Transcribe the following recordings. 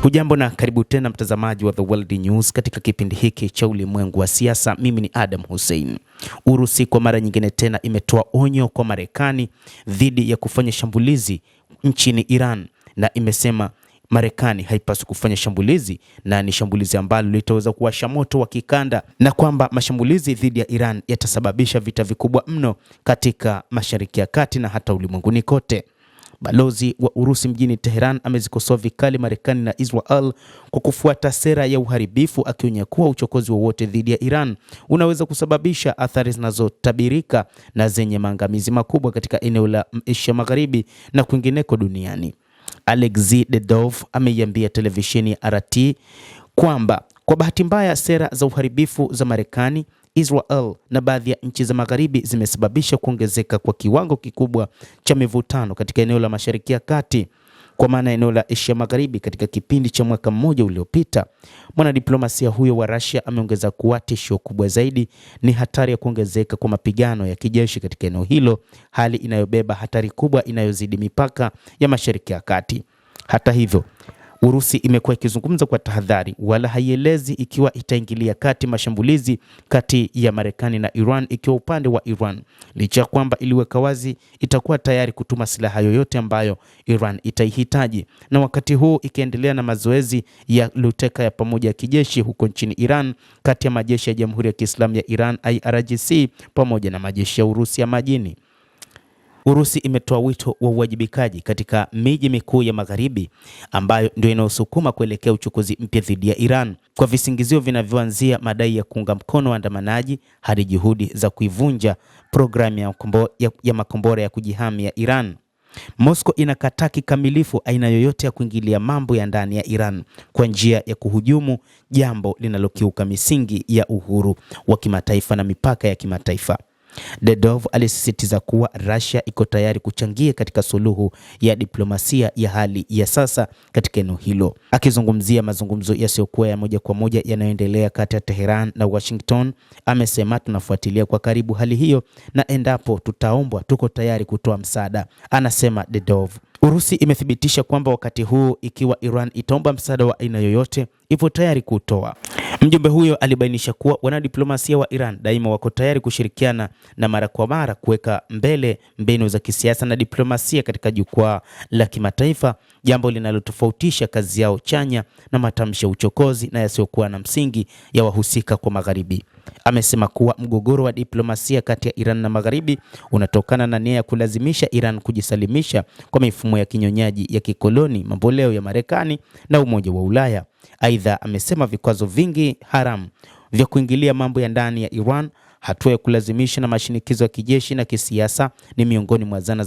Hujambo na karibu tena mtazamaji wa The World News katika kipindi hiki cha ulimwengu wa siasa. Mimi ni Adam Hussein. Urusi kwa mara nyingine tena imetoa onyo kwa Marekani dhidi ya kufanya shambulizi nchini Iran, na imesema Marekani haipaswi kufanya shambulizi na ni shambulizi ambalo litaweza kuwasha moto wa kikanda, na kwamba mashambulizi dhidi ya Iran yatasababisha vita vikubwa mno katika Mashariki ya Kati na hata ulimwenguni kote. Balozi wa Urusi mjini Tehran amezikosoa vikali Marekani na Israel kwa kufuata sera ya uharibifu, akionya kuwa uchokozi wowote dhidi ya Iran unaweza kusababisha athari zinazotabirika na zenye maangamizi makubwa katika eneo la Asia Magharibi na kwingineko duniani. Alexei Dedov ameiambia televisheni ya RT kwamba kwa bahati mbaya sera za uharibifu za Marekani, Israel na baadhi ya nchi za Magharibi zimesababisha kuongezeka kwa kiwango kikubwa cha mivutano katika eneo la Mashariki ya Kati, kwa maana eneo la Asia Magharibi katika kipindi cha mwaka mmoja uliopita. Mwanadiplomasia huyo wa Russia ameongeza kuwa tishio kubwa zaidi ni hatari ya kuongezeka kwa mapigano ya kijeshi katika eneo hilo, hali inayobeba hatari kubwa inayozidi mipaka ya Mashariki ya Kati. Hata hivyo, Urusi imekuwa ikizungumza kwa tahadhari, wala haielezi ikiwa itaingilia kati mashambulizi kati ya Marekani na Iran, ikiwa upande wa Iran, licha ya kwamba iliweka wazi itakuwa tayari kutuma silaha yoyote ambayo Iran itaihitaji, na wakati huu ikiendelea na mazoezi ya luteka ya pamoja ya kijeshi huko nchini Iran kati ya majeshi ya Jamhuri ya Kiislamu ya Iran IRGC pamoja na majeshi ya Urusi ya majini. Urusi imetoa wito wa uwajibikaji katika miji mikuu ya Magharibi ambayo ndio inayosukuma kuelekea uchokozi mpya dhidi ya Iran, kwa visingizio vinavyoanzia madai ya kuunga mkono waandamanaji hadi juhudi za kuivunja programu ya makombora ya kujihami ya Iran. Moscow inakataa kikamilifu aina yoyote ya kuingilia mambo ya ndani ya Iran kwa njia ya kuhujumu, jambo linalokiuka misingi ya uhuru wa kimataifa na mipaka ya kimataifa. Dedov alisisitiza kuwa Russia iko tayari kuchangia katika suluhu ya diplomasia ya hali ya sasa katika eneo hilo. Akizungumzia mazungumzo yasiyokuwa ya moja kwa moja yanayoendelea kati ya Tehran na Washington, amesema tunafuatilia kwa karibu hali hiyo na endapo tutaombwa tuko tayari kutoa msaada, anasema Dedov. Urusi imethibitisha kwamba wakati huu ikiwa Iran itaomba msaada wa aina yoyote, ipo tayari kutoa. Mjumbe huyo alibainisha kuwa wanadiplomasia wa Iran daima wako tayari kushirikiana na mara kwa mara kuweka mbele mbinu za kisiasa na diplomasia katika jukwaa la kimataifa, jambo linalotofautisha kazi yao chanya na matamshi ya uchokozi na yasiyokuwa na msingi ya wahusika kwa Magharibi. Amesema kuwa mgogoro wa diplomasia kati ya Iran na Magharibi unatokana na nia ya kulazimisha Iran kujisalimisha kwa mifumo ya kinyonyaji ya kikoloni mamboleo ya Marekani na Umoja wa Ulaya. Aidha, amesema vikwazo vingi haramu vya kuingilia mambo ya ndani ya Iran, hatua ya kulazimisha na mashinikizo ya kijeshi na kisiasa ni miongoni mwa zana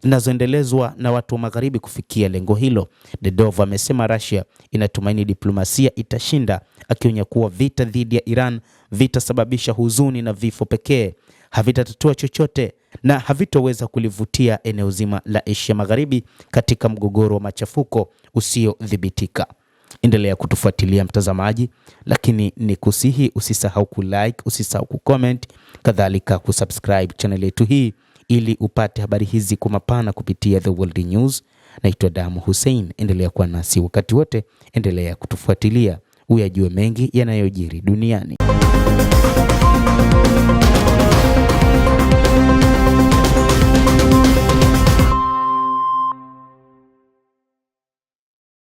zinazoendelezwa na watu wa Magharibi kufikia lengo hilo. Dedov amesema Russia inatumaini diplomasia itashinda, akionya kuwa vita dhidi ya Iran vitasababisha huzuni na vifo pekee, havitatatua chochote na havitoweza kulivutia eneo zima la Asia Magharibi katika mgogoro wa machafuko usiodhibitika. Endelea kutufuatilia mtazamaji, lakini ni kusihi usisahau kulike, usisahau kucomment, kadhalika kusubscribe channel yetu hii ili upate habari hizi kwa mapana kupitia The World News. Naitwa Adam Hussein, endelea kuwa nasi wakati wote, endelea kutufuatilia uyajue mengi yanayojiri duniani.